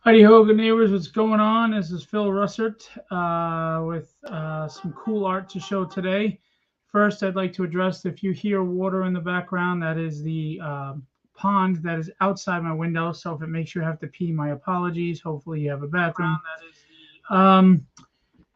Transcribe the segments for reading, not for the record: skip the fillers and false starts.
Howdy ho, good neighbors. What's going on? This is Phil Russert with some cool art to show today. First, I'd like to address if you hear water in the background, that is the pond that is outside my window. So if it makes you have to pee, my apologies. Hopefully you have a bathroom. Um,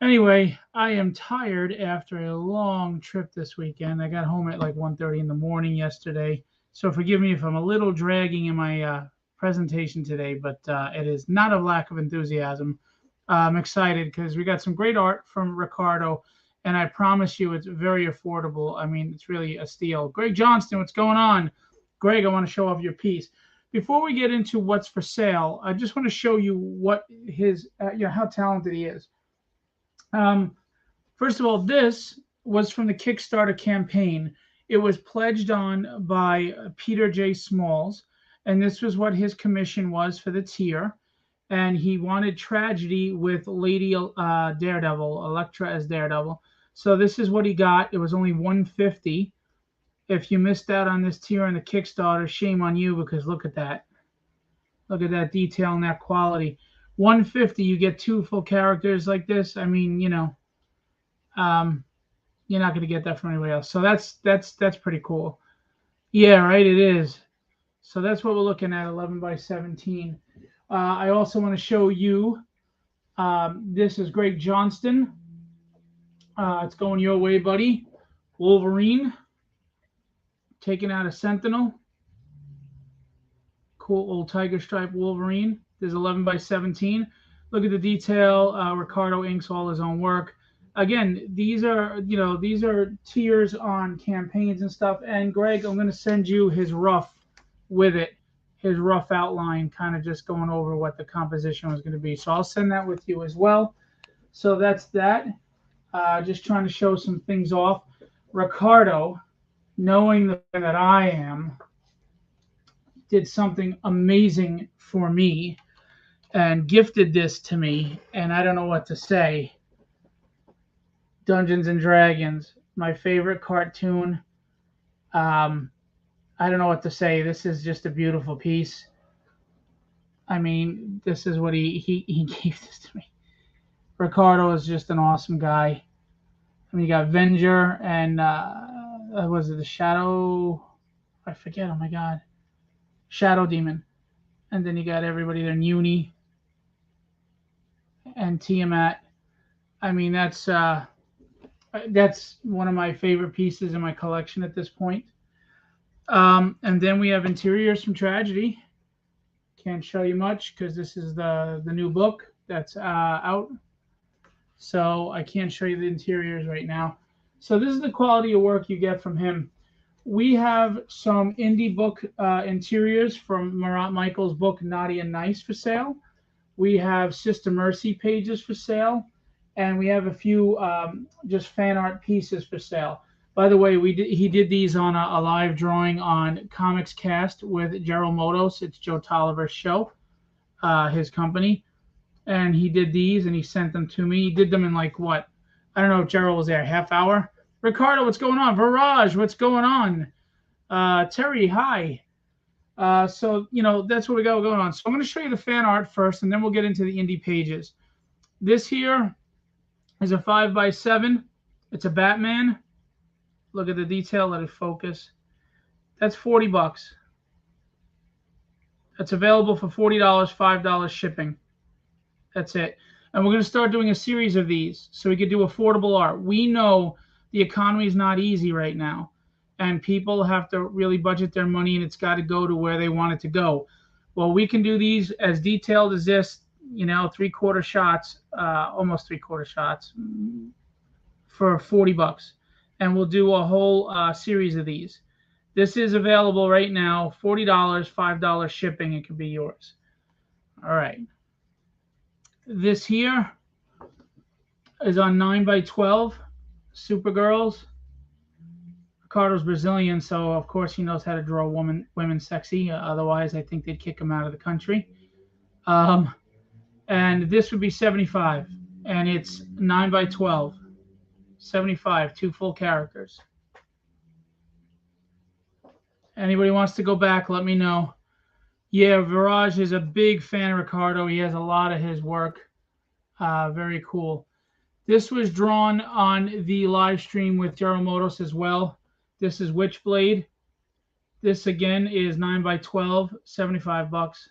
anyway, I am tired after a long trip this weekend. I got home at like 1:30 in the morning yesterday. So forgive me if I'm a little dragging in my presentation today, but it is not a lack of enthusiasm. I'm excited because we got some great art from Ricardo, and I promise you it's very affordable. I mean, it's really a steal. Greg Johnston, what's going on? Greg, I want to show off your piece. Before we get into what's for sale, I just want to show you what his, how talented he is. Um, First of all, this was from the Kickstarter campaign. It was pledged on by Peter J. Smalls, and this was what his commission was for the tier. And he wanted tragedy with Lady Daredevil, Elektra as Daredevil. So this is what he got. It was only 150. If you missed out on this tier on the Kickstarter, shame on you, because look at that. Look at that detail and that quality. 150, you get two full characters like this. I mean, um, you're not going to get that from anybody else. So that's pretty cool. Yeah, right. It is. So that's what we're looking at, 11 by 17. I also want to show you. This is Greg Johnston. It's going your way, buddy. Wolverine taking out a Sentinel. Cool old tiger stripe Wolverine. There's 11 by 17. Look at the detail. Ricardo inks all his own work. Again, these are tiers on campaigns and stuff. And Greg, I'm going to send you his rough with it, his rough outline, kind of just going over what the composition was going to be. So I'll send that with you as well. So that's that. Just trying to show some things off. Ricardo, knowing that I am, did something amazing for me and gifted this to me. And I don't know what to say. Dungeons and Dragons, my favorite cartoon. I don't know what to say. This is just a beautiful piece. I mean, this is what he gave this to me. Ricardo is just an awesome guy. I mean, you got Venger and was it the Shadow? I forget. Oh my God, Shadow Demon. And then you got everybody there, Uni and Tiamat. I mean, that's one of my favorite pieces in my collection at this point. And then we have interiors from Tragedy. Can't show you much because this is the new book that's out. So I can't show you the interiors right now. So this is the quality of work you get from him. We have some indie book interiors from Marat Michael's book Naughty and Nice for sale. We have Sister Mercy pages for sale. And we have a few just fan art pieces for sale. By the way, he did these on a live drawing on Comics Cast with Gerald Motos. It's Joe Tolliver's show, his company. And he did these, and he sent them to me. He did them in like what? I don't know if Gerald was there, half hour. Ricardo, what's going on? Viraj, what's going on? Terry, hi. So, that's what we got going on. So I'm going to show you the fan art first, and then we'll get into the indie pages. This here is a 5 by 7. It's a Batman. Look at the detail. Let it focus. That's $40. That's available for $40, $5 shipping. That's it. And we're going to start doing a series of these so we could do affordable art. We know the economy is not easy right now, and people have to really budget their money, and it's got to go to where they want it to go. Well, we can do these as detailed as this, three-quarter shots, almost three-quarter shots for $40. And we'll do a whole series of these. This is available right now, $40, $5 shipping. It could be yours. All right. This here is on 9 by 12, Supergirls. Ricardo's Brazilian, so of course he knows how to draw women sexy. Otherwise, I think they'd kick him out of the country. And this would be 75, and it's 9 by 12. 75, 2 full characters. Anybody wants to go back, let me know. Yeah, Viraj is a big fan of Ricardo. He has a lot of his work. Very cool. This was drawn on the live stream with Jeromotos as well. This is Witchblade. This again is 9 by 12, 75 bucks.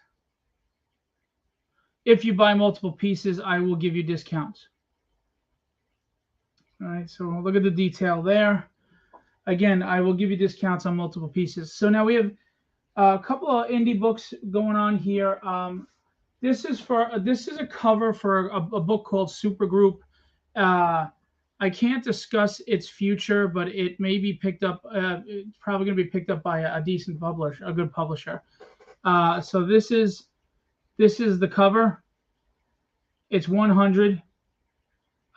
If you buy multiple pieces, I will give you discounts. All right, so look at the detail there. Again, I will give you discounts on multiple pieces. So now we have a couple of indie books going on here. This is a cover for a book called Supergroup. I can't discuss its future, but it may be picked up. It's probably going to be picked up by a decent publisher, a good publisher. So this is the cover. It's 100.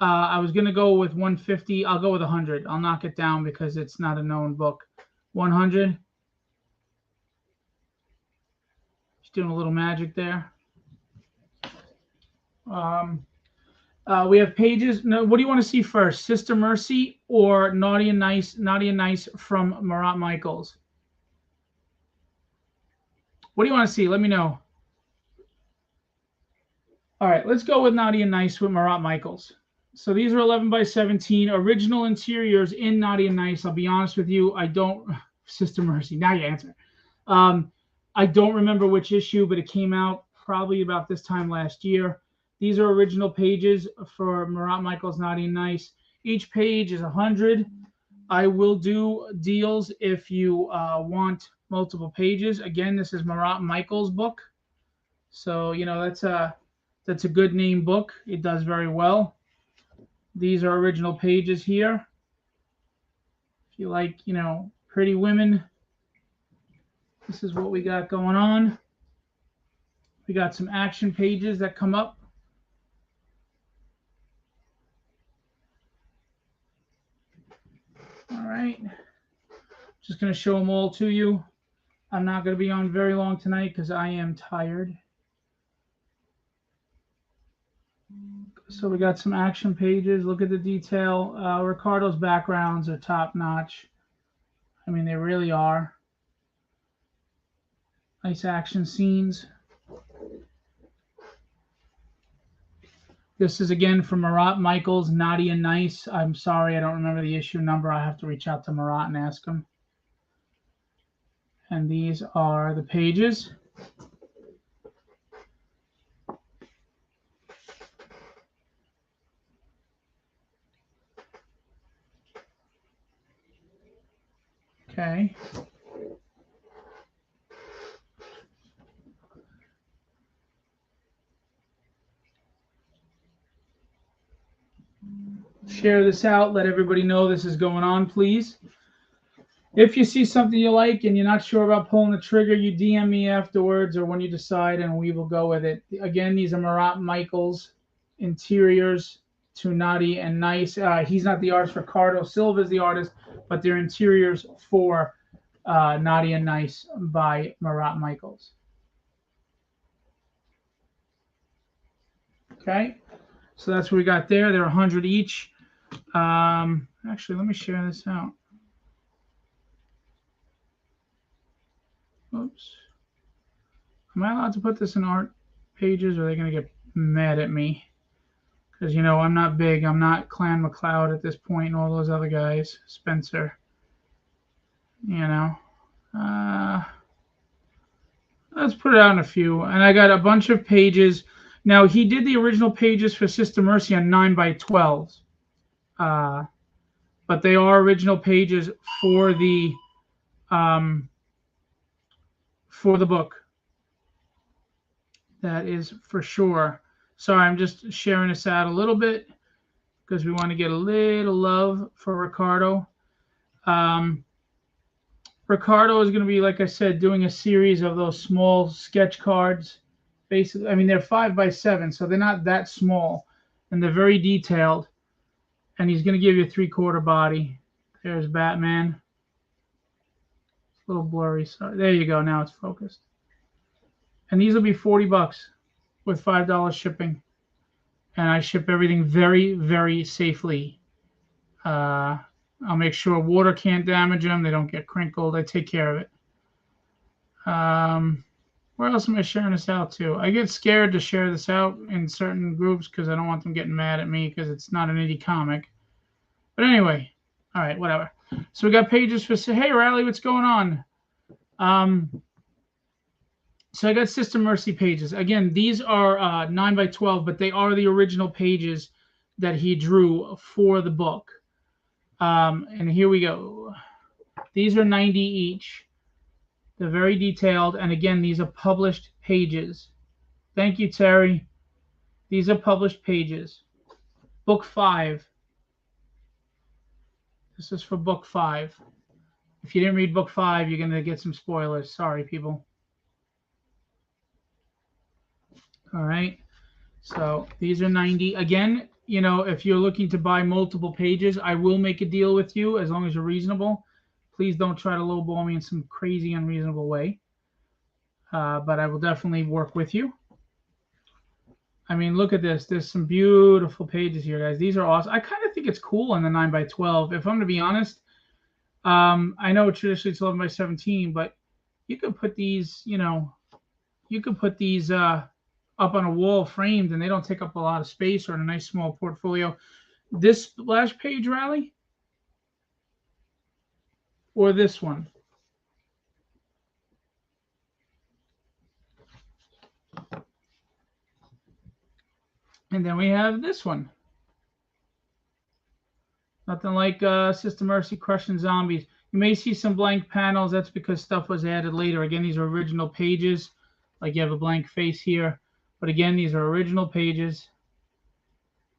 I was going to go with 150. I'll go with 100. I'll knock it down because it's not a known book. 100. Just doing a little magic there. We have pages. No, what do you want to see first? Sister Mercy or Naughty and Nice? Naughty and Nice from Marat Michaels. What do you want to see? Let me know. All right, let's go with Naughty and Nice with Marat Michaels. So these are 11 by 17 original interiors in Naughty and Nice. I'll be honest with you, I don't. Sister Mercy. Now you answer. I don't remember which issue, but it came out probably about this time last year. These are original pages for Marat Michaels Naughty and Nice. Each page is 100. I will do deals if you want multiple pages. Again, this is Marat Michaels' book. So, you know, that's a good name book. It does very well. These are original pages here. If you like, you know, pretty women, this is what we got going on. We got some action pages that come up. All right. Just going to show them all to you. I'm not going to be on very long tonight because I am tired. So we got some action pages. Look at the detail. Ricardo's backgrounds are top notch. I mean, they really are. Nice action scenes. This is again from Marat Michaels, Naughty and Nice. I'm sorry, I don't remember the issue number. I have to reach out to Marat and ask him. And these are the pages. Okay. Share this out. Let everybody know this is going on, please. If you see something you like and you're not sure about pulling the trigger, you DM me afterwards or when you decide, and we will go with it. Again, these are Marat Michaels interiors to Naughty and Nice. He's not the artist. Ricardo Silva is the artist, but they're interiors for Naughty and Nice by Marat Michaels. Okay, so that's what we got there. They're 100 each. Actually, let me share this out. Oops. Am I allowed to put this in art pages, or are they going to get mad at me? Because, you know, I'm not big. I'm not Clan McLeod at this point and all those other guys. Spencer. You know. Let's put it out in a few. And I got a bunch of pages. Now, he did the original pages for Sister Mercy on 9 by 12s. But they are original pages for the book. That is for sure. Sorry, I'm just sharing this out a little bit because we want to get a little love for Ricardo. Ricardo is going to be, like I said, doing a series of those small sketch cards. Basically, I mean, they're 5 by 7, so they're not that small, and they're very detailed. And he's going to give you a 3/4 body. There's Batman. It's a little blurry. Sorry. There you go. Now it's focused. And these will be 40 bucks with $5 shipping. And I ship everything very, very safely. I'll make sure water can't damage them. They don't get crinkled. I take care of it. Where else am I sharing this out to? I get scared to share this out in certain groups because I don't want them getting mad at me because it's not an indie comic. But anyway, all right, whatever. So we got pages for, hey, Riley, what's going on? So I got Sister Mercy pages. Again, these are 9 by 12, but they are the original pages that he drew for the book. And here we go. These are 90 each. They're very detailed. And again, these are published pages. Thank you, Terry. These are published pages. Book 5. This is for book 5. If you didn't read book 5, you're going to get some spoilers. Sorry, people. All right. So these are 90. Again, you know, if you're looking to buy multiple pages, I will make a deal with you as long as you're reasonable. Please don't try to lowball me in some crazy, unreasonable way. But I will definitely work with you. I mean, look at this. There's some beautiful pages here, guys. These are awesome. I kind of think it's cool on the 9 by 12. If I'm going to be honest, I know traditionally it's 11 by 17, but you could put these, you know, you could put these up on a wall framed, and they don't take up a lot of space or in a nice small portfolio. This splash page, Rally, or this one? And then we have this one. Nothing like Sister Mercy crushing zombies. You may see some blank panels. That's because stuff was added later. Again, these are original pages. Like you have a blank face here. But again, these are original pages.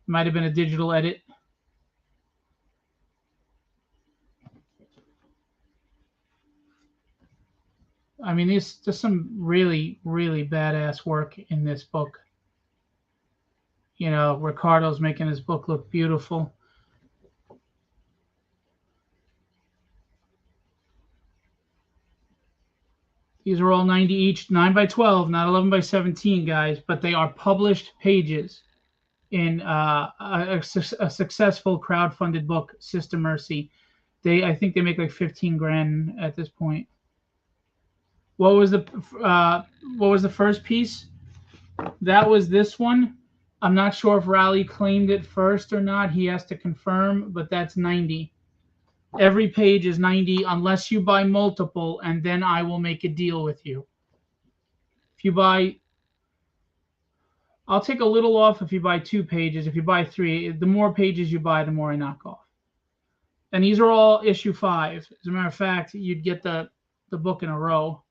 Might have been a digital edit. I mean, there's some really, really badass work in this book. You know, Ricardo's making his book look beautiful. These are all 90 each, 9 by 12, not 11 by 17, guys, but they are published pages in a successful crowdfunded book, Sister Mercy. I think they make like 15 grand at this point. What was the first piece? That was this one. I'm not sure if Raleigh claimed it first or not. He has to confirm, but that's 90. Every page is 90 unless you buy multiple, and then I will make a deal with you. If you buy, I'll take a little off if you buy 2 pages. If you buy 3, the more pages you buy, the more I knock off. And these are all issue 5. As a matter of fact, you'd get the book in a row.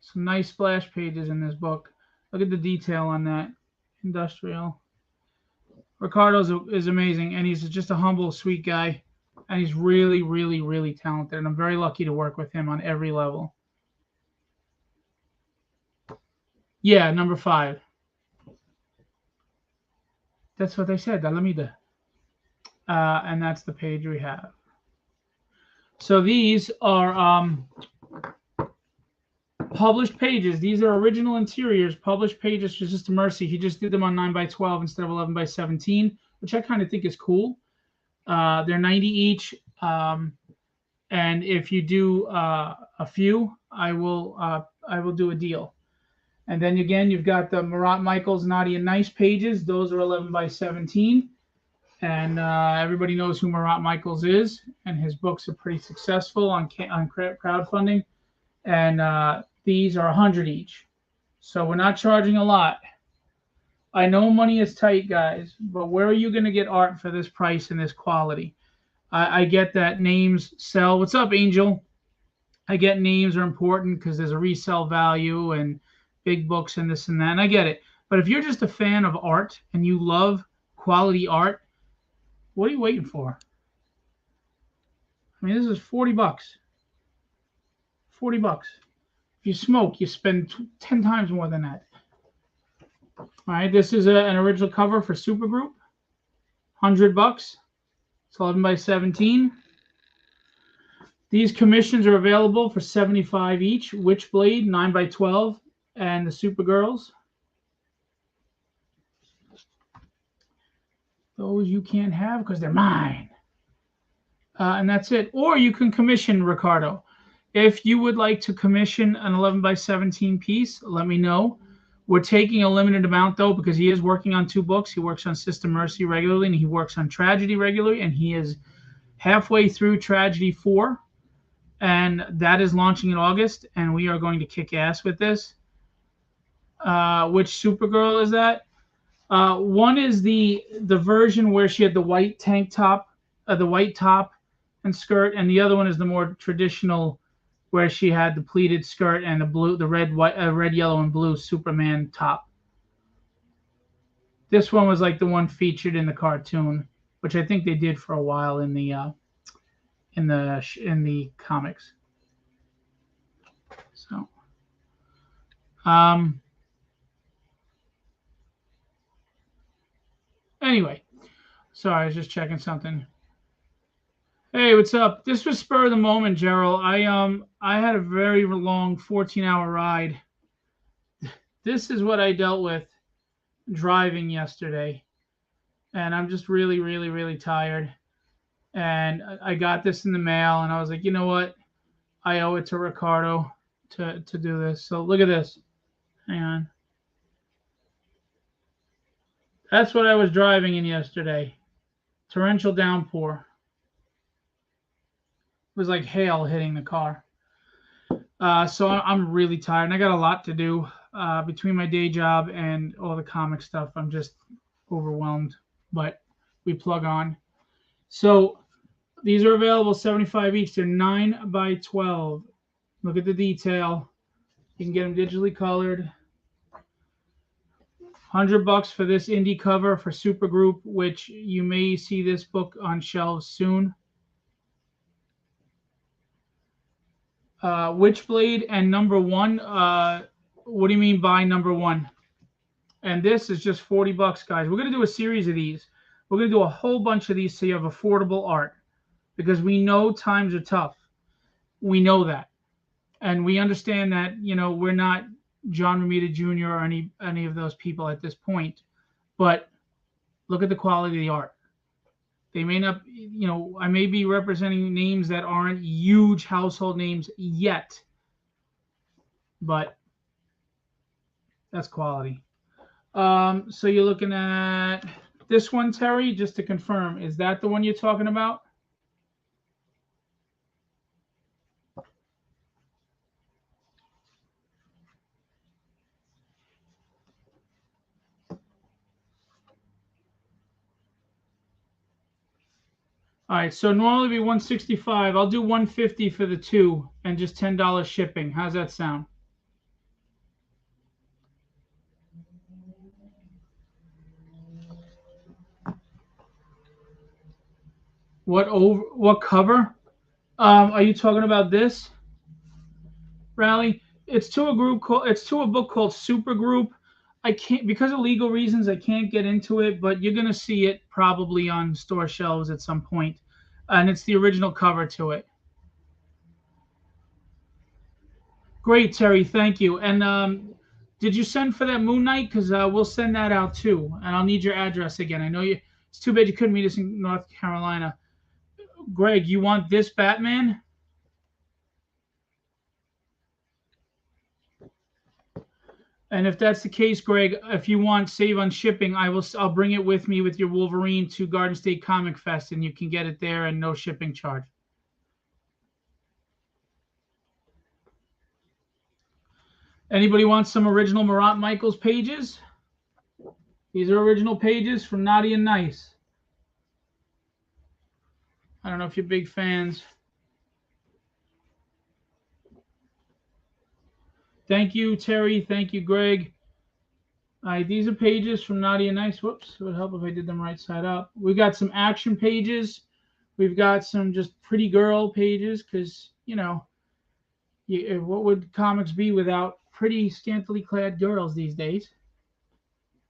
Some nice splash pages in this book. Look at the detail on that. Industrial. Ricardo is amazing, and he's just a humble, sweet guy, and he's really, really, really talented, and I'm very lucky to work with him on every level. Yeah, number 5. That's what they said, Alameda. And that's the page we have. So these are published pages. These are original interiors, published pages for Sister Mercy. He just did them on 9 by 12 instead of 11 by 17, which I kind of think is cool. They're 90 each. And if you do a few, I will do a deal. And then again, you've got the Marat Michaels Naughty and Nice pages. Those are 11 by 17. And everybody knows who Marat Michaels is, and his books are pretty successful on crowdfunding. And these are 100 each. So we're not charging a lot. I know money is tight, guys, but where are you going to get art for this price and this quality? I get that names sell. What's up, Angel? I get names are important because there's a resale value and big books and this and that, and I get it. But if you're just a fan of art and you love quality art, what are you waiting for? I mean, this is 40 bucks. 40 bucks. If you smoke, you spend 10 times more than that. All right, this is an original cover for Supergroup. 100 bucks. It's 11 by 17. These commissions are available for 75 each. Witchblade, 9 by 12, and the Supergirls. Those you can't have because they're mine. And that's it. Or you can commission, Ricardo. If you would like to commission an 11 by 17 piece, let me know. We're taking a limited amount, though, because he is working on 2 books. He works on Sister Mercy regularly, and he works on Tragedy regularly, and he is halfway through Tragedy 4, and that is launching in August, and we are going to kick ass with this. Which Supergirl is that? One is the version where she had the white tank top, the white top and skirt, and the other one is the more traditional, where she had the pleated skirt and the red, yellow, and blue Superman top. This one was like the one featured in the cartoon, which I think they did for a while in the comics. So, anyway, sorry, I was just checking something. Hey, what's up? This was spur of the moment, Gerald. I had a very long 14-hour ride. This is what I dealt with driving yesterday, and I'm just really, really, really tired. And I got this in the mail, and I was like, you know what? I owe it to Ricardo to do this. So look at this. Hang on. That's what I was driving in yesterday. Torrential downpour. It was like hail hitting the car. So I'm really tired, and I got a lot to do between my day job and all the comic stuff. I'm just overwhelmed, but we plug on. So these are available 75 each. They're 9 by 12. Look at the detail. You can get them digitally colored. $100 for this indie cover for Supergroup, which you may see this book on shelves soon. Witchblade and number 1. What do you mean by number 1? And this is just $40, guys. We're going to do a series of these. We're going to do a whole bunch of these so you have affordable art, because we know times are tough. We know that. And we understand that, we're not John Romita Jr. or any of those people at this point. But look at the quality of the art. They may not, I may be representing names that aren't huge household names yet, but that's quality. So you're looking at this one, Terry, just to confirm. Is that the one you're talking about? All right, so normally it'd be $165. I'll do $150 for the 2 and just $10 shipping. How's that sound? What cover? Are you talking about this, Rally? It's to a book called Supergroup. I can't, because of legal reasons, I can't get into it, but you're gonna see it probably on store shelves at some point. And it's the original cover to it. Great, Terry, thank you. And did you send for that Moon Knight? Because we'll send that out too, and I'll need your address again. I know you. It's too bad you couldn't meet us in North Carolina. Greg, you want this Batman? And if that's the case, Greg, if you want save on shipping, I'll bring it with me with your Wolverine to Garden State Comic Fest, and you can get it there and no shipping charge. Anybody want some original Morant Michaels pages? These are original pages from Naughty and Nice. I don't know if you're big fans. Thank you, Terry. Thank you, Greg. All right, these are pages from Naughty and Nice. Whoops, it would help if I did them right side up. We got some action pages. We've got some just pretty girl pages because, what would comics be without pretty scantily clad girls these days?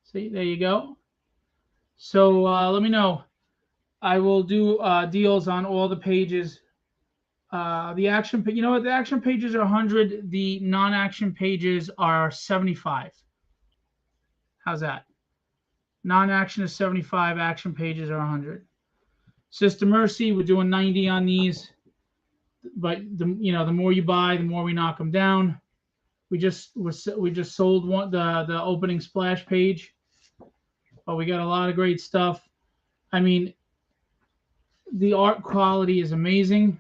See, there you go. So let me know. I will do deals on all the pages. The action, the action pages are 100. The non-action pages are 75. How's that? Non-action is 75. Action pages are 100. Sister Mercy, we're doing 90 on these. But the more you buy, the more we knock them down. We just sold the opening splash page, but we got a lot of great stuff. I mean, the art quality is amazing.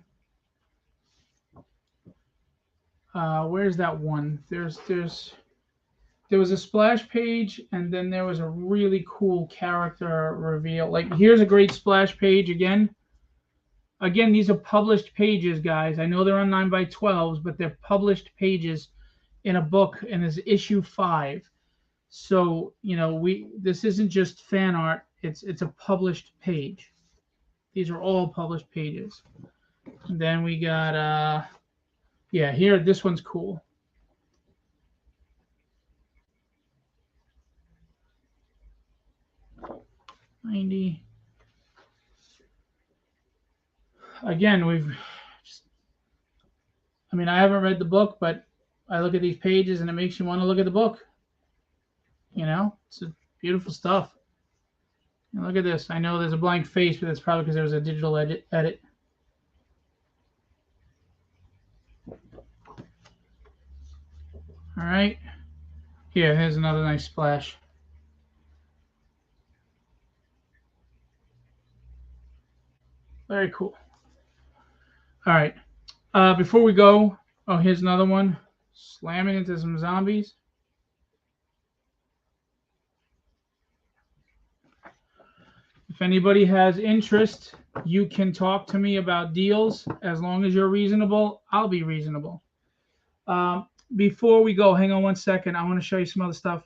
Where's that one? There was a splash page, and then there was a really cool character reveal. Like, here's a great splash page again. Again, these are published pages, guys. I know they're on 9x12s, but they're published pages in a book, and it's issue 5. So, this isn't just fan art. It's a published page. These are all published pages. And then we got, here, this one's cool. $90. Again, I haven't read the book, but I look at these pages and it makes you want to look at the book. It's beautiful stuff. And look at this. I know there's a blank face, but that's probably because there was a digital edit. All right. Here's another nice splash. Very cool. All right. Before we go, here's another one. Slamming into some zombies. If anybody has interest, you can talk to me about deals. As long as you're reasonable, I'll be reasonable. Before we go, hang on one second. I want to show you some other stuff.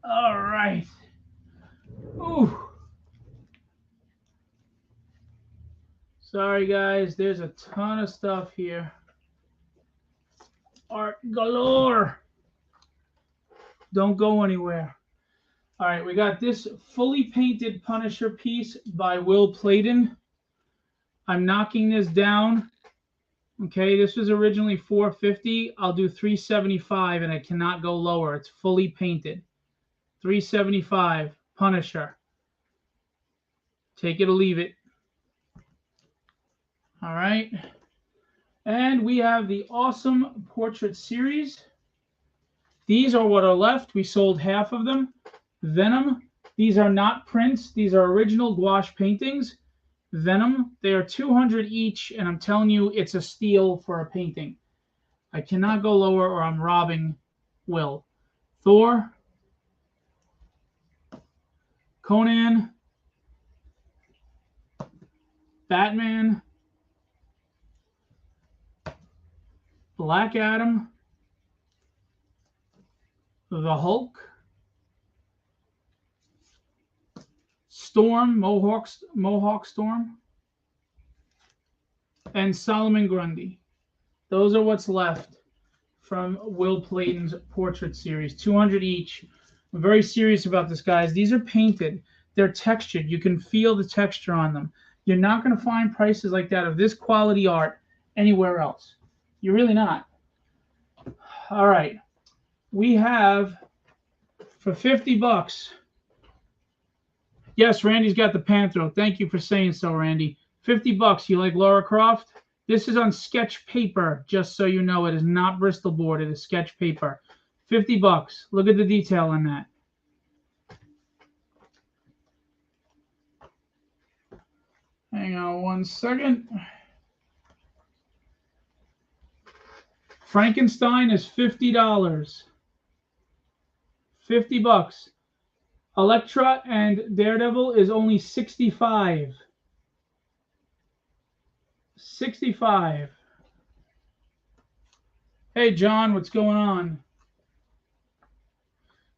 All right. Ooh. Sorry, guys. There's a ton of stuff here. Art galore. Don't go anywhere. All right, we got this fully painted Punisher piece by Will Playdon. I'm knocking this down. Okay, this was originally $450. I'll do $375, and I cannot go lower. It's fully painted. $375, Punisher. Take it or leave it. All right. And we have the awesome portrait series. These are what are left. We sold half of them. Venom. These are not prints. These are original gouache paintings. Venom. They are 200 each, and I'm telling you, it's a steal for a painting. I cannot go lower, or I'm robbing Will. Thor. Conan. Batman. Black Adam. The Hulk. Storm, Mohawk Storm, and Solomon Grundy. Those are what's left from Will Playdon's portrait series. 200 each. I'm very serious about this, guys. These are painted. They're textured. You can feel the texture on them. You're not going to find prices like that of this quality art anywhere else. You're really not. All right. We have, for $50, yes, Randy's got the Panthro. Thank you for saying so, Randy. $50. You like Lara Croft? This is on sketch paper, just so you know. It is not Bristol board. It is sketch paper. $50. Look at the detail on that. Hang on one second. Frankenstein is $50. $50. Elektra and Daredevil is only $65. $65. Hey, John, what's going on?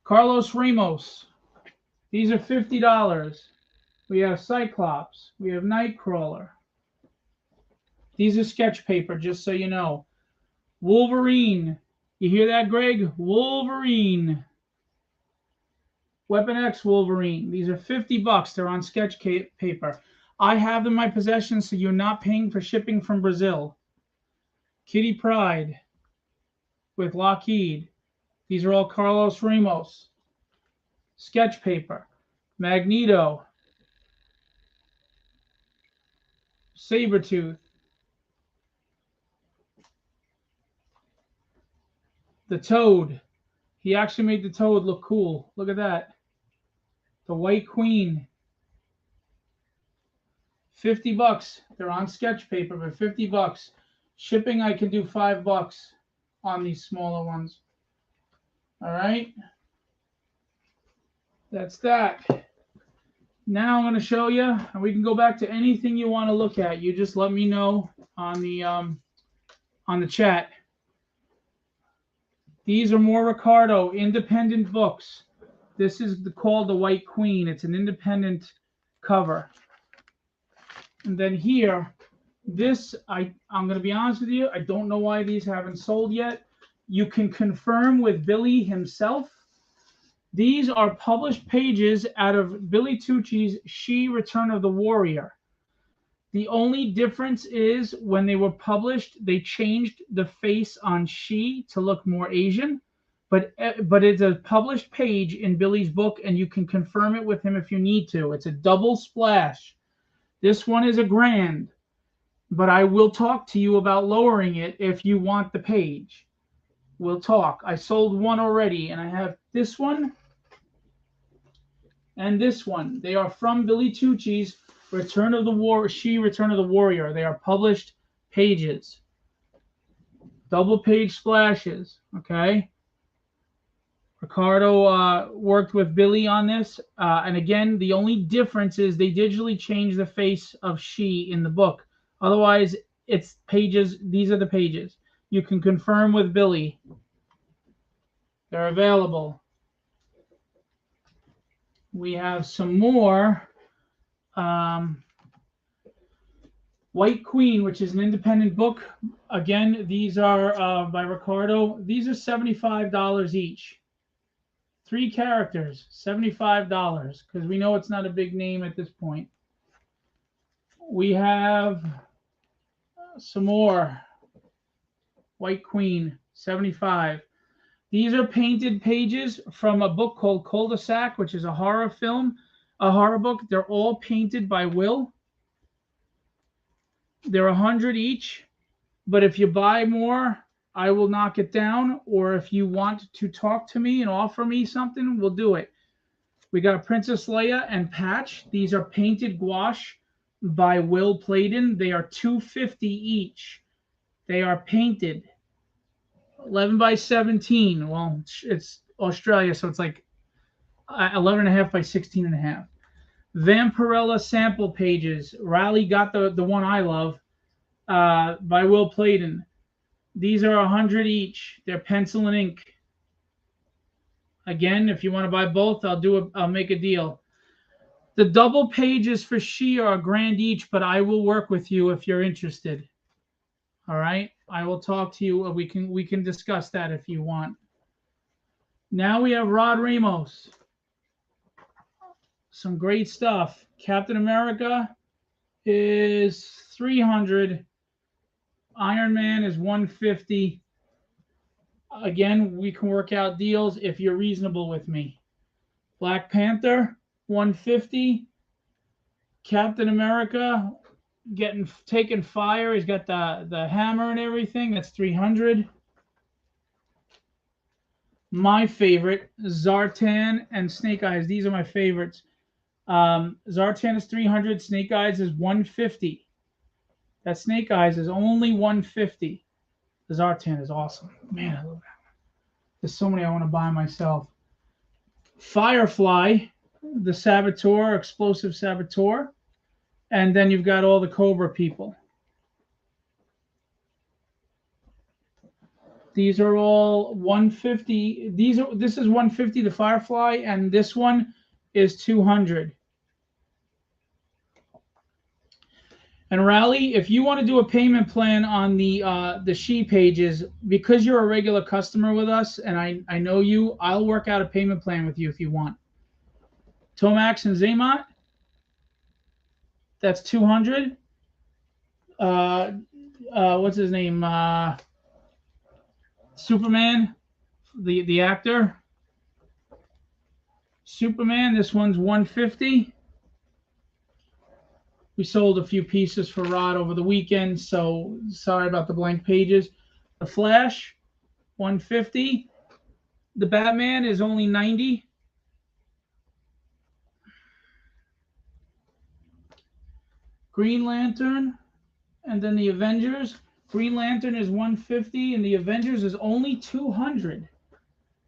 Carlos Ramos. These are $50. We have Cyclops. We have Nightcrawler. These are sketch paper, just so you know. Wolverine. You hear that, Greg? Wolverine. Weapon X Wolverine. These are 50 bucks. They're on sketch paper. I have them in my possession, so you're not paying for shipping from Brazil. Kitty Pryde with Lockheed. These are all Carlos Ramos. Sketch paper. Magneto. Sabretooth. The Toad. He actually made the Toad look cool. Look at that. The White Queen. 50 bucks. They're on sketch paper, but 50 bucks. Shipping, I can do $5 on these smaller ones. All right. That's that. Now I'm going to show you, and we can go back to anything you want to look at. You just let me know on the chat. These are more Ricardo independent books. This is called The White Queen. It's an independent cover. And then here, this, I'm going to be honest with you, I don't know why these haven't sold yet. You can confirm with Billy himself. These are published pages out of Billy Tucci's She, Return of the Warrior. The only difference is when they were published, they changed the face on She to look more Asian. But it's a published page in Billy's book, and you can confirm it with him if you need to. It's a double splash. This one is $1,000, but I will talk to you about lowering it if you want the page. We'll talk. I sold one already, and I have this one and this one. They are from Billy Tucci's Return of the Warrior. They are published pages. Double page splashes, okay? Ricardo worked with Billy on this. And again, the only difference is they digitally changed the face of She in the book. Otherwise, it's pages. These are the pages. You can confirm with Billy. They're available. We have some more. White Queen, which is an independent book. Again, these are by Ricardo. These are $75 each. 3 characters, $75, because we know it's not a big name at this point. We have some more. White Queen, $75. These are painted pages from a book called Cul-de-sac, which is a horror book. They're all painted by Will. They're $100 each, but if you buy more, I will knock it down, or if you want to talk to me and offer me something, we'll do it. We got Princess Leia and Patch. These are painted gouache by Will Pladen. They are $250 each. They are painted. 11 by 17. Well, it's Australia, so it's like 11.5 by 16.5. Vampirella sample pages. Riley got the one I love by Will Pladen. These are $100 each. They're pencil and ink. Again, if you want to buy both, I'll make a deal. The double pages for She are $1,000 each, but I will work with you if you're interested. All right, I will talk to you. We can discuss that if you want. Now we have Rod Ramos. Some great stuff. Captain America is $300. Iron Man is $150. Again, we can work out deals if you're reasonable with me. Black Panther, $150. Captain America taking fire. He's got the hammer and everything. That's $300. My favorite, Zartan and Snake Eyes. These are my favorites. Zartan is $300. Snake Eyes is $150. That Snake Eyes is only $150. The Zartan is awesome. Man, I love that one. There's so many I want to buy myself. Firefly, the Saboteur, Explosive Saboteur. And then you've got all the Cobra people. These are all $150. This is $150, the Firefly, and this one is $200. And Rally, if you want to do a payment plan on the She pages, because you're a regular customer with us, and I know you, I'll work out a payment plan with you if you want. Tomax and Zaymot, that's 200. What's his name? Superman, the actor. Superman, this one's 150. We sold a few pieces for Rod over the weekend, so sorry about the blank pages. The Flash, 150. The Batman is only 90. Green Lantern, and then the Avengers. Green Lantern is 150, and the Avengers is only 200.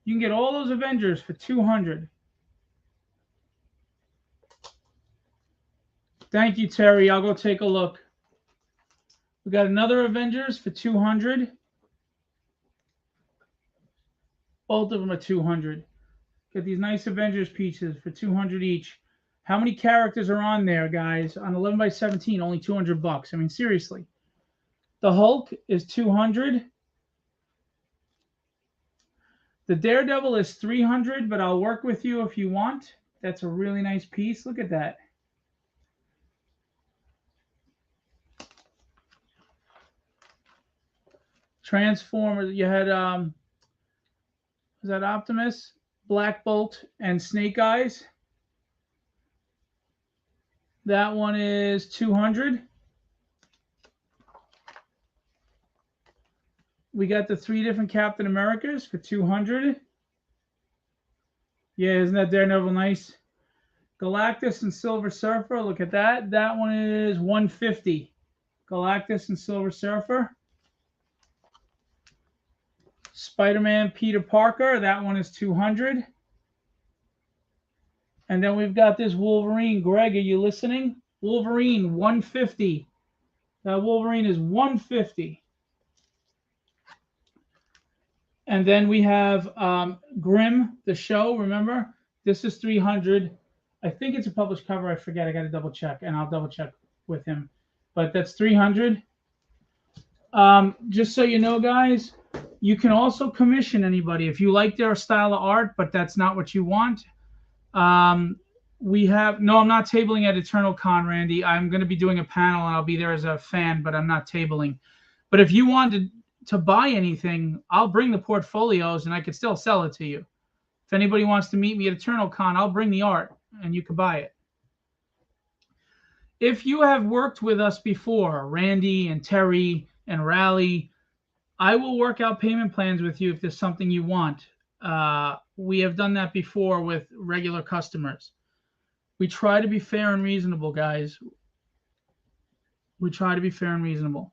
You can get all those Avengers for 200. Thank you, Terry. I'll go take a look. We got another Avengers for 200. Both of them are 200. Get these nice Avengers pieces for 200 each. How many characters are on there, guys? On 11 by 17, only 200 bucks. I mean, seriously. The Hulk is 200. The Daredevil is 300, but I'll work with you if you want. That's a really nice piece. Look at that. Transformers, you had was that Optimus, Black Bolt, and Snake Eyes. That one is 200. We got the 3 different Captain Americas for 200. Yeah, isn't that Daredevil nice? Galactus and Silver Surfer, look at that. That one is 150. Galactus and Silver Surfer. Spider-Man Peter Parker, that one is 200. And then we've got this Wolverine. Greg, are you listening? Wolverine, 150. That Wolverine is 150. And then we have Grimm, the show, remember? This is 300. I think it's a published cover. I forget. I got to double check, and I'll double check with him. But that's 300. Just so you know, guys, you can also commission anybody. If you like their style of art, but that's not what you want. We have, no, I'm not tabling at Eternal Con, Randy. I'm going to be doing a panel, and I'll be there as a fan, but I'm not tabling. But if you wanted to buy anything, I'll bring the portfolios, and I could still sell it to you. If anybody wants to meet me at Eternal Con, I'll bring the art, and you can buy it. If you have worked with us before, Randy and Terry and Rally, I will work out payment plans with you if there's something you want. We have done that before with regular customers. We try to be fair and reasonable, guys. We try to be fair and reasonable.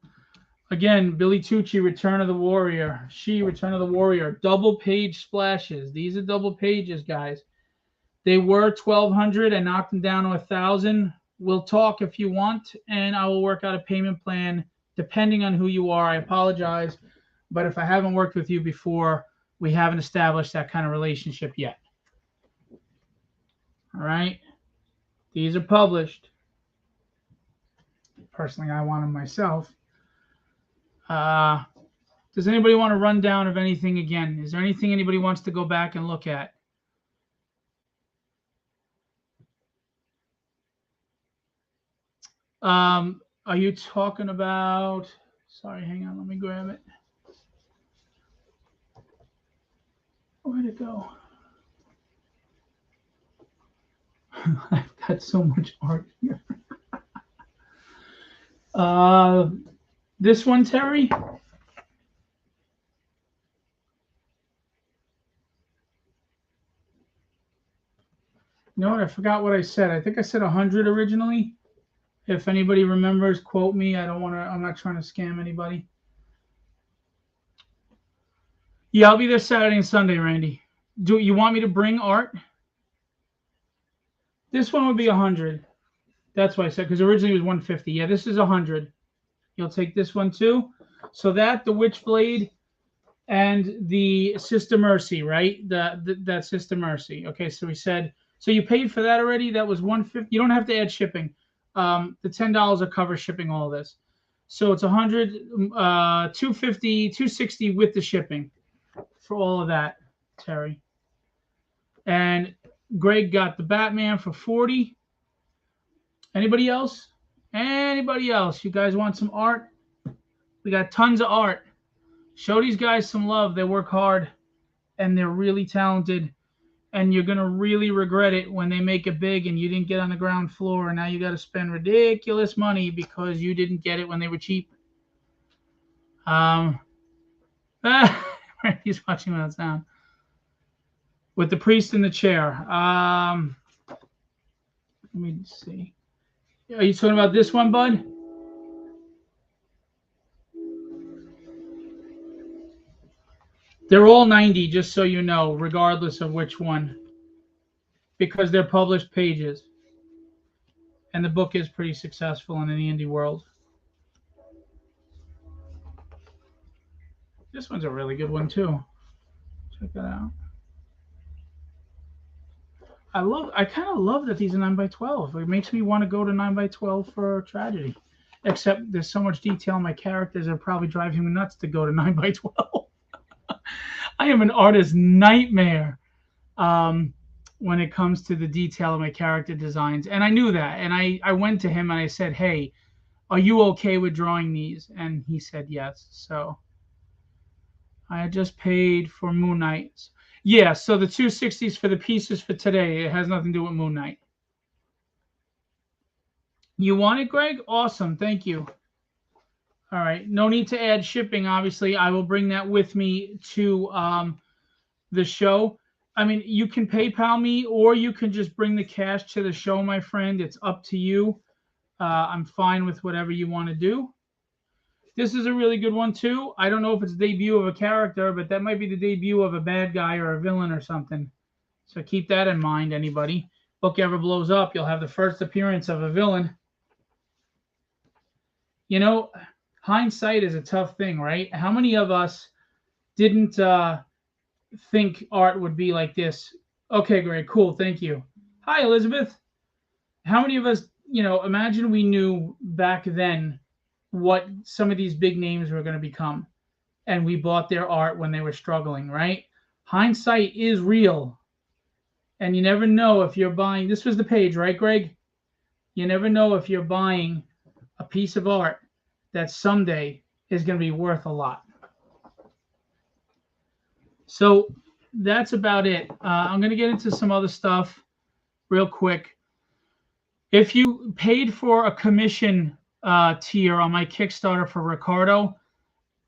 Again, Billy Tucci, Return of the Warrior. She, Return of the Warrior. Double page splashes. These are double pages, guys. They were $1,200. I knocked them down to $1,000. We'll talk if you want, and I will work out a payment plan depending on who you are. I apologize, but if I haven't worked with you before, we haven't established that kind of relationship yet. All right? These are published. Personally, I want them myself. Does anybody want a rundown of anything again? Is there anything anybody wants to go back and look at? Are you talking about, sorry, hang on, let me grab it. Where'd it go? I've got so much art here. This one, Terry? You know what? I forgot what I said. I think I said 100 originally. If anybody remembers, quote me. I'm not trying to scam anybody. Yeah, I'll be there Saturday and Sunday, Randy. Do you want me to bring art? This one would be 100. That's why I said, because originally it was 150. Yeah, this is 100. You'll take this one too. So that, the Witchblade, and the Sister Mercy, right? That Sister Mercy. Okay, so we said, so you paid for that already? That was 150. You don't have to add shipping. The $10 will cover shipping all of this. So it's 100, 250, 260 with the shipping for all of that, Terry. And Greg got the Batman for 40. Anybody else? Anybody else? You guys want some art? We got tons of art. Show these guys some love. They work hard and they're really talented. And you're going to really regret it when they make it big and you didn't get on the ground floor. And now you got to spend ridiculous money because you didn't get it when they were cheap. He's watching without sound. With the priest in the chair. Let me see. Are you talking about this one, bud? They're all 90, just so you know, regardless of which one, because they're published pages. And the book is pretty successful in the indie world. This one's a really good one, too. Check that out. I kind of love that these are 9x12. It makes me want to go to 9x12 for Tragedy. Except there's so much detail in my characters that probably drive him nuts to go to 9x12. I am an artist's nightmare when it comes to the detail of my character designs. And I knew that. And I went to him and I said, hey, are you okay with drawing these? And he said yes. So I had just paid for Moon Knight. Yeah, so the 260s for the pieces for today. It has nothing to do with Moon Knight. You want it, Greg? Awesome. Thank you. All right. No need to add shipping, obviously. I will bring that with me to the show. I mean, you can PayPal me or you can just bring the cash to the show, my friend. It's up to you. I'm fine with whatever you want to do. This is a really good one, too. I don't know if it's the debut of a character, but that might be the debut of a bad guy or a villain or something. So keep that in mind, anybody. Book ever blows up, you'll have the first appearance of a villain. You know, hindsight is a tough thing, right? How many of us didn't think art would be like this? Okay, great, cool, thank you. Hi, Elizabeth. How many of us, imagine we knew back then what some of these big names were going to become, and we bought their art when they were struggling, right? Hindsight is real, and you never know if you're buying. This was the page, right, Greg? You never know if you're buying a piece of art that someday is going to be worth a lot. So that's about it. I'm going to get into some other stuff real quick. If you paid for a commission tier on my Kickstarter for Ricardo,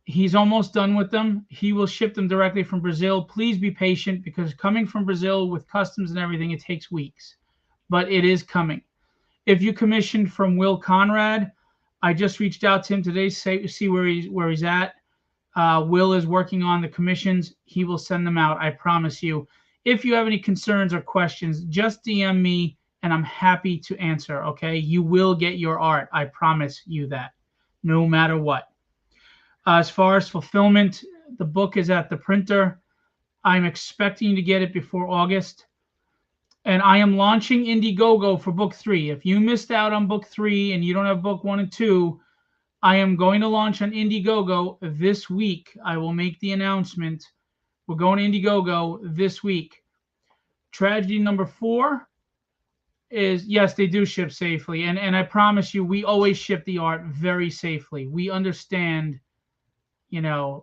he's almost done with them. He will ship them directly from Brazil. Please be patient, because coming from Brazil with customs and everything, it takes weeks, but it is coming. If you commissioned from Will Conrad, I just reached out to him today, see where he's at. Will is working on the commissions. He will send them out, I promise you. If you have any concerns or questions, just DM me, and I'm happy to answer, okay? You will get your art. I promise you that, no matter what. As far as fulfillment, the book is at the printer. I'm expecting to get it before August. And I am launching Indiegogo for book 3. If you missed out on book 3 and you don't have book 1 and 2, I am going to launch on Indiegogo this week. I will make the announcement. We're going to Indiegogo this week. Tragedy number 4 is, yes, they do ship safely. And I promise you, we always ship the art very safely. We understand, I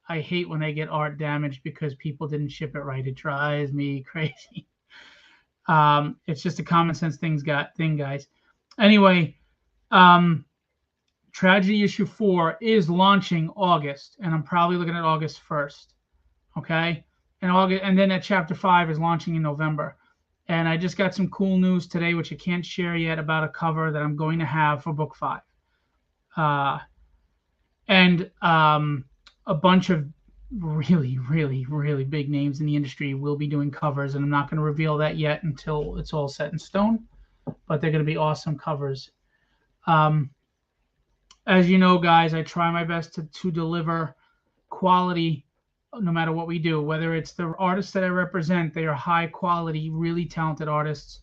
hate when I get art damaged because people didn't ship it right. It drives me crazy. It's just a common sense thing, guys. Anyway, Tragedy issue 4 is launching August, and I'm probably looking at August 1st. Okay? And then that chapter 5 is launching in November. And I just got some cool news today, which I can't share yet, about a cover that I'm going to have for book 5. And a bunch of really, really, really big names in the industry will be doing covers, and I'm not going to reveal that yet until it's all set in stone, but they're going to be awesome covers. As you know, guys, I try my best to deliver quality no matter what we do, whether it's the artists that I represent. They are high quality, really talented artists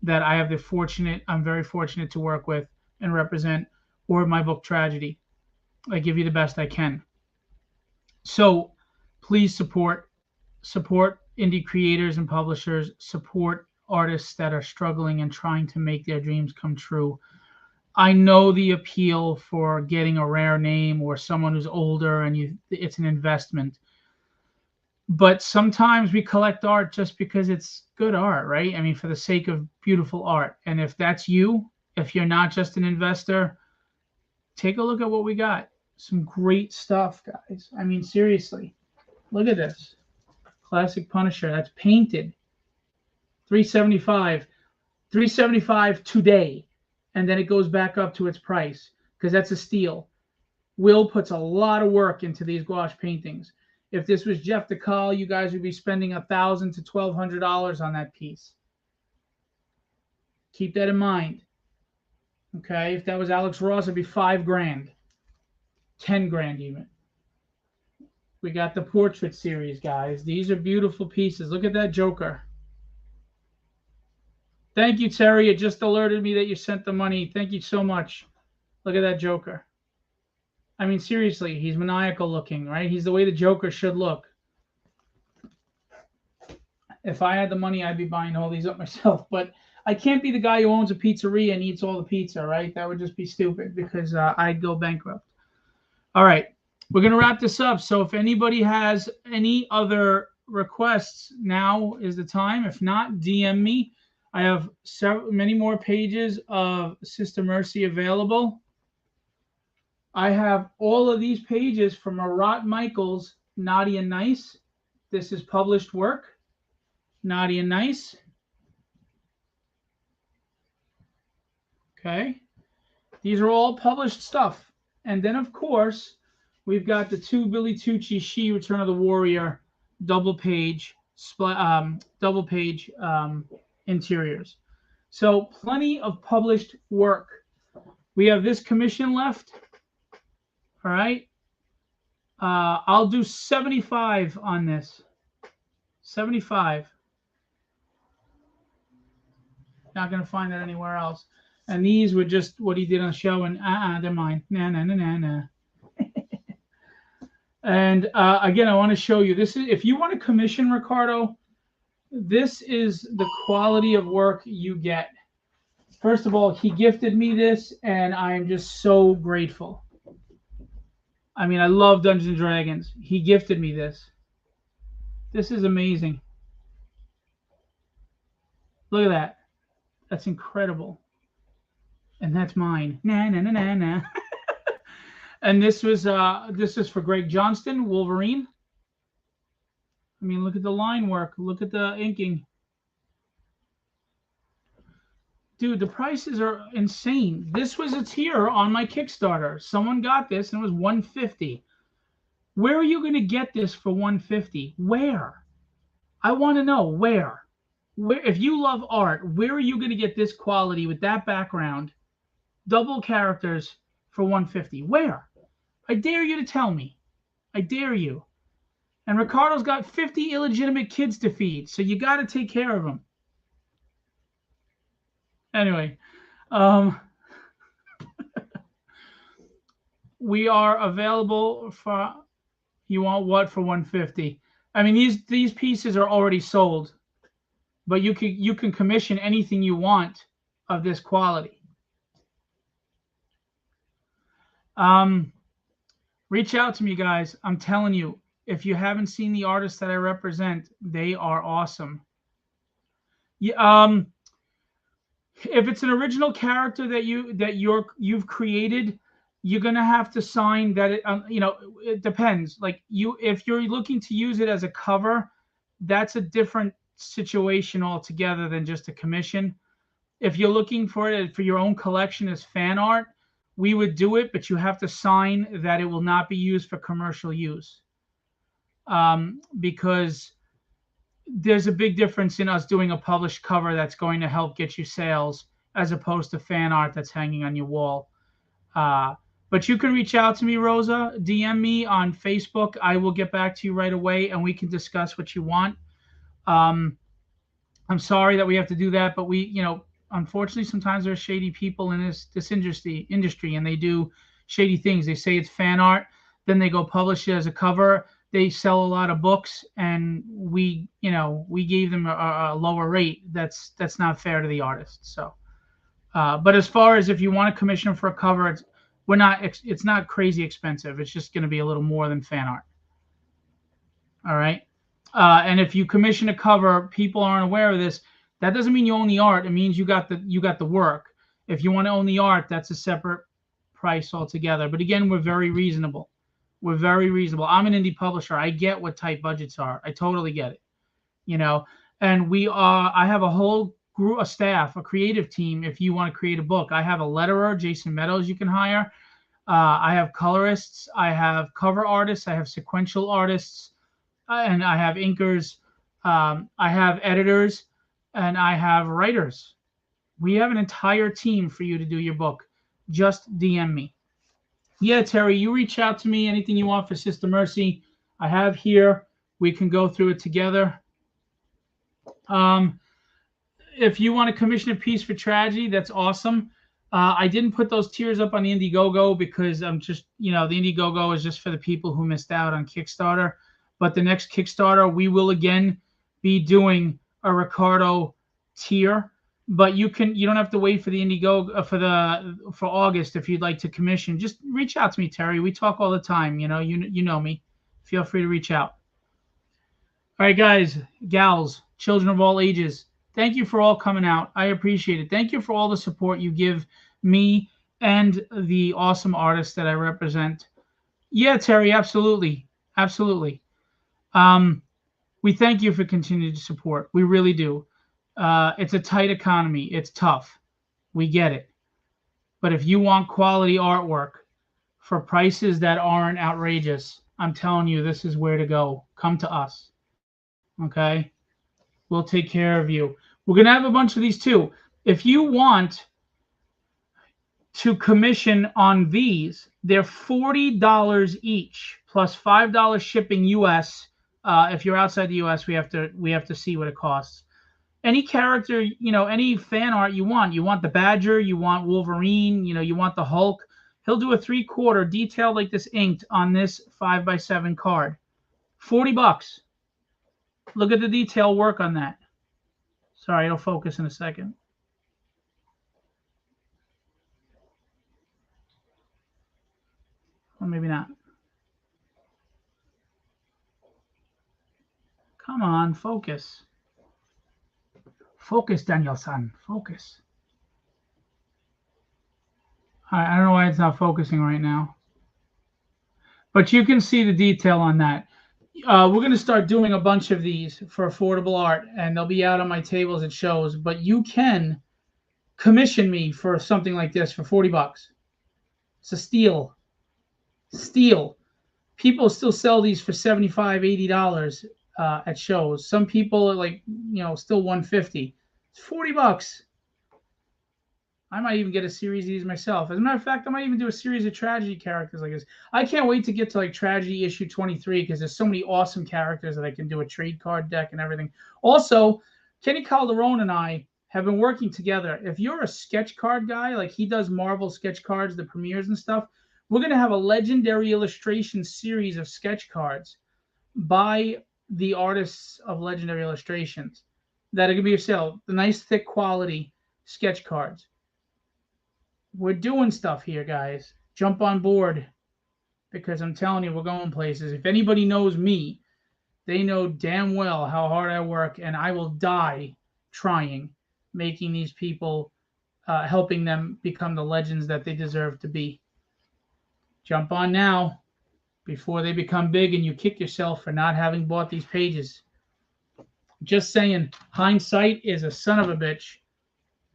that I'm very fortunate to work with and represent, or my book Tragedy. I give you the best I can. So please support indie creators and publishers support artists that are struggling and trying to make their dreams come true. I know the appeal for getting a rare name or someone who's older and it's an investment. But sometimes we collect art just because it's good art, right? I mean, for the sake of beautiful art. And if that's you, if you're not just an investor, take a look at what we got. Some great stuff, guys. I mean, seriously, look at this. Classic Punisher. That's painted. $375. $375 today. And then it goes back up to its price because that's a steal. Will puts a lot of work into these gouache paintings. If this was Jeff DeCall, you guys would be spending $1,000 to $1,200 on that piece. Keep that in mind. Okay, if that was Alex Ross, it'd be $5,000, $10,000 even. We got the portrait series, guys. These are beautiful pieces. Look at that Joker. Thank you, Terry. It just alerted me that you sent the money. Thank you so much. Look at that Joker. I mean, seriously, he's maniacal looking, right? He's the way the Joker should look. If I had the money, I'd be buying all these up myself. But I can't be the guy who owns a pizzeria and eats all the pizza, right? That would just be stupid because I'd go bankrupt. All right. We're going to wrap this up. So if anybody has any other requests, now is the time. If not, DM me. I have many more pages of Sister Mercy available. I have all of these pages from Marat Michaels, Naughty and Nice. This is published work. Naughty and Nice. Okay. These are all published stuff. And then, of course, we've got the 2 Billy Tucci She Return of the Warrior double page interiors. So plenty of published work. We have this commission left. All right. I'll do 75 on this. 75. Not going to find that anywhere else. And these were just what he did on the show. And they're mine. Nah. And again, I want to show you. This is, if you want to commission Ricardo, this is the quality of work you get. First of all, he gifted me this, and I am just so grateful. I mean, I love Dungeons and Dragons. He gifted me this. This is amazing. Look at that. That's incredible. And that's mine. Nah. And this is for Greg Johnston, Wolverine. I mean, look at the line work. Look at the inking. Dude, the prices are insane. This was a tier on my Kickstarter. Someone got this and it was $150. Where are you going to get this for $150? Where? I want to know where. Where, if you love art, where are you going to get this quality with that background, double characters for $150? Where? I dare you to tell me. I dare you. And Ricardo's got 50 illegitimate kids to feed, so you got to take care of them. Anyway, we are available for, you want what for $150? I mean, these pieces are already sold, but you can commission anything you want of this quality. Reach out to me, guys. I'm telling you, if you haven't seen the artists that I represent, they are awesome. Yeah, if it's an original character that you've created, you're gonna have to sign that it. It depends. Like if you're looking to use it as a cover, that's a different situation altogether than just a commission. If you're looking for it for your own collection as fan art, we would do it, but you have to sign that it will not be used for commercial use. Because there's a big difference in us doing a published cover that's going to help get you sales as opposed to fan art that's hanging on your wall. But you can reach out to me, Rosa. DM me on Facebook. I will get back to you right away, and we can discuss what you want. I'm sorry that we have to do that, but unfortunately, sometimes there are shady people in this industry, and they do shady things. They say it's fan art, then they go publish it as a cover. they sell a lot of books, and we gave them a lower rate. That's not fair to the artist. So, but as far as if you want to commission for a cover, it's not crazy expensive. It's just going to be a little more than fan art. All right. And if you commission a cover, people aren't aware of this. That doesn't mean you own the art. It means you got the work. If you want to own the art, that's a separate price altogether. But again, we're very reasonable. We're very reasonable. I'm an indie publisher. I get what tight budgets are. I totally get it. And I have a whole group, a staff, a creative team. If you want to create a book, I have a letterer, Jason Meadows, you can hire. I have colorists. I have cover artists. I have sequential artists. And I have inkers. I have editors. And I have writers. We have an entire team for you to do your book. Just DM me. Yeah, Terry, you reach out to me. Anything you want for Sister Mercy, I have here. We can go through it together. If you want to commission a piece for tragedy, that's awesome. I didn't put those tiers up on the Indiegogo because I'm just, the Indiegogo is just for the people who missed out on Kickstarter. But the next Kickstarter, we will again be doing a Ricardo tier. But you don't have to wait for the Indiegogo for August if you'd like to commission. Just reach out to me, Terry. We talk all the time. You know me. Feel free to reach out. All right, guys, gals, children of all ages. Thank you for all coming out. I appreciate it. Thank you for all the support you give me and the awesome artists that I represent. Yeah, Terry, absolutely. Absolutely. We thank you for continued support. We really do. It's a tight economy. It's tough. We get it. But if you want quality artwork for prices that aren't outrageous, I'm telling you, this is where to go. Come to us. Okay? We'll take care of you. We're going to have a bunch of these too. If you want to commission on these, they're $40 each plus $5 shipping US. If you're outside the US, we have to see what it costs. Any character, any fan art you want. You want the Badger, you want Wolverine, you want the Hulk. He'll do a 3/4 detail like this inked on this 5x7 card. $40. Look at the detail work on that. Sorry, it'll focus in a second. Or maybe not. Come on, focus. Focus, Daniel-san. Focus. I don't know why it's not focusing right now. But you can see the detail on that. We're going to start doing a bunch of these for affordable art, and they'll be out on my tables at shows. But you can commission me for something like this for $40. It's a steal. Steal. People still sell these for $75, $80 at shows. Some people are still $150. It's $40. I might even get a series of these myself. As a matter of fact, I might even do a series of tragedy characters like this. I can't wait to get to tragedy issue 23 because there's so many awesome characters that I can do a trade card deck and everything. Also, Kenny Calderon and I have been working together. If you're a sketch card guy, like he does Marvel sketch cards, the premieres and stuff, we're going to have a legendary illustration series of sketch cards by the artists of Legendary Illustrations that are going to be for sale. The nice, thick quality sketch cards. We're doing stuff here, guys. Jump on board because I'm telling you, we're going places. If anybody knows me, they know damn well how hard I work, and I will die trying, making these people, helping them become the legends that they deserve to be. Jump on now before they become big and you kick yourself for not having bought these pages. Just saying, hindsight is a son of a bitch.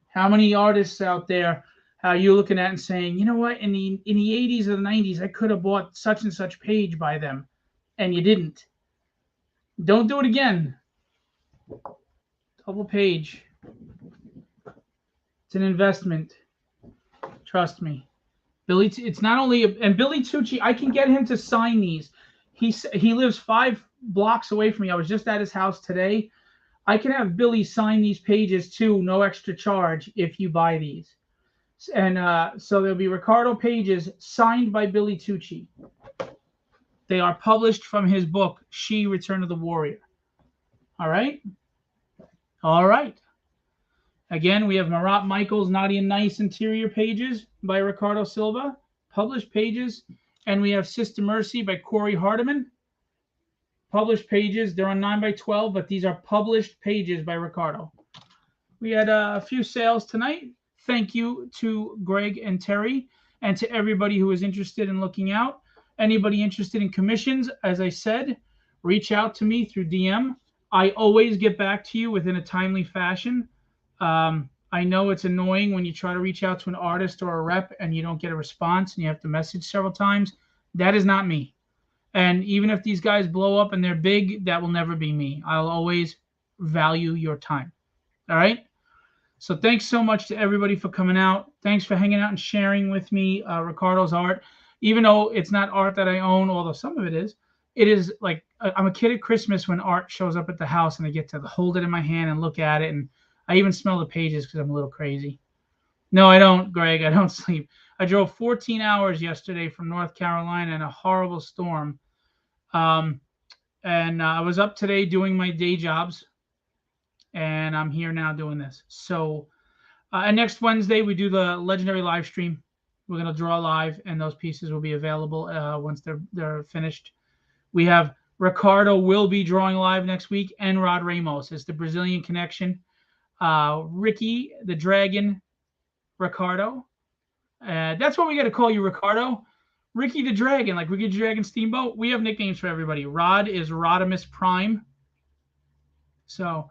How many artists out there are you looking at and saying, you know what, in the 80s or the 90s, I could have bought such and such page by them, and you didn't. Don't do it again. Double page. It's an investment. Trust me. Billy, it's not only, and Billy Tucci, I can get him to sign these. He lives 5 blocks away from me. I was just at his house today. I can have Billy sign these pages too, no extra charge if you buy these. And so there'll be Ricardo pages signed by Billy Tucci. They are published from his book, She, Return of the Warrior. All right? All right. Again, we have Marat Michael's Naughty and Nice Interior Pages by Ricardo Silva, published pages. And we have Sister Mercy by Corey Hardiman, published pages. They're on 9x12, but these are published pages by Ricardo. We had a few sales tonight. Thank you to Greg and Terry and to everybody who is interested in looking out. Anybody interested in commissions, as I said, reach out to me through DM. I always get back to you within a timely fashion. I know it's annoying when you try to reach out to an artist or a rep and you don't get a response and you have to message several times. That is not me. And even if these guys blow up and they're big, that will never be me. I'll always value your time. All right? So thanks so much to everybody for coming out. Thanks for hanging out and sharing with me Ricardo's art. Even though it's not art that I own, although some of it is like I'm a kid at Christmas when art shows up at the house and I get to hold it in my hand and look at it. And I even smell the pages because I'm a little crazy. No, I don't, Greg. I don't sleep. I drove 14 hours yesterday from North Carolina in a horrible storm. And I was up today doing my day jobs. And I'm here now doing this. So, and next Wednesday, we do the legendary live stream. We're going to draw live, and those pieces will be available once they're finished. We have Ricardo will be drawing live next week, and Rod Ramos. It's the Brazilian connection. Ricky the Dragon Ricardo. That's what we got to call you, Ricardo. Ricky the Dragon, like Ricky the Dragon Steamboat. We have nicknames for everybody. Rod is Rodimus Prime. So,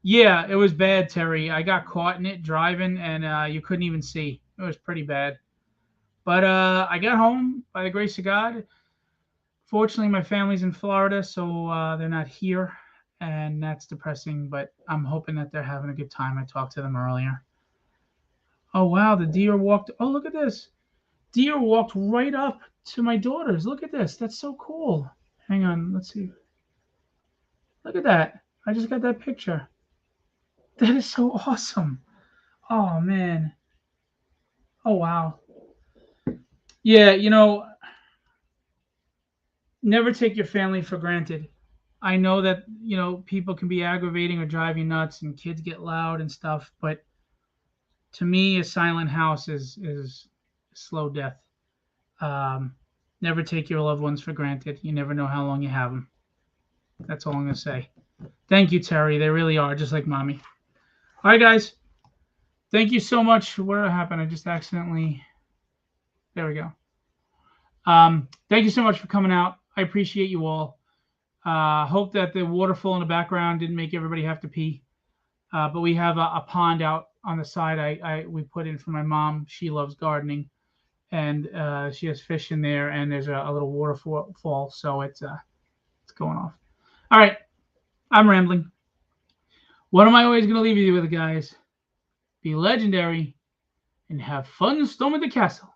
yeah, it was bad, Terry. I got caught in it driving, and you couldn't even see. It was pretty bad. But I got home by the grace of God. Fortunately, my family's in Florida, so they're not here, and that's depressing. But I'm hoping that they're having a good time. I talked to them earlier. Oh, wow, the deer walked. Oh, look at this. Deer walked right up to my daughters. Look at this. That's so cool. Hang on. Let's see. Look at that. I just got that picture. That is so awesome. Oh, man. Oh, wow. Yeah, never take your family for granted. I know that, people can be aggravating or drive you nuts and kids get loud and stuff, but to me, a silent house is slow death. Never take your loved ones for granted. You never know how long you have them. That's all I'm going to say. Thank you, Terry. They really are, just like mommy. All right, guys. Thank you so much. What happened? I just accidentally... There we go. Thank you so much for coming out. I appreciate you all. Hope that the waterfall in the background didn't make everybody have to pee. But we have a pond out on the side we put in for my mom. She loves gardening. And she has fish in there, and there's a little waterfall, so it's going off. All right. I'm rambling. What am I always going to leave you with, guys? Be legendary and have fun storming the castle.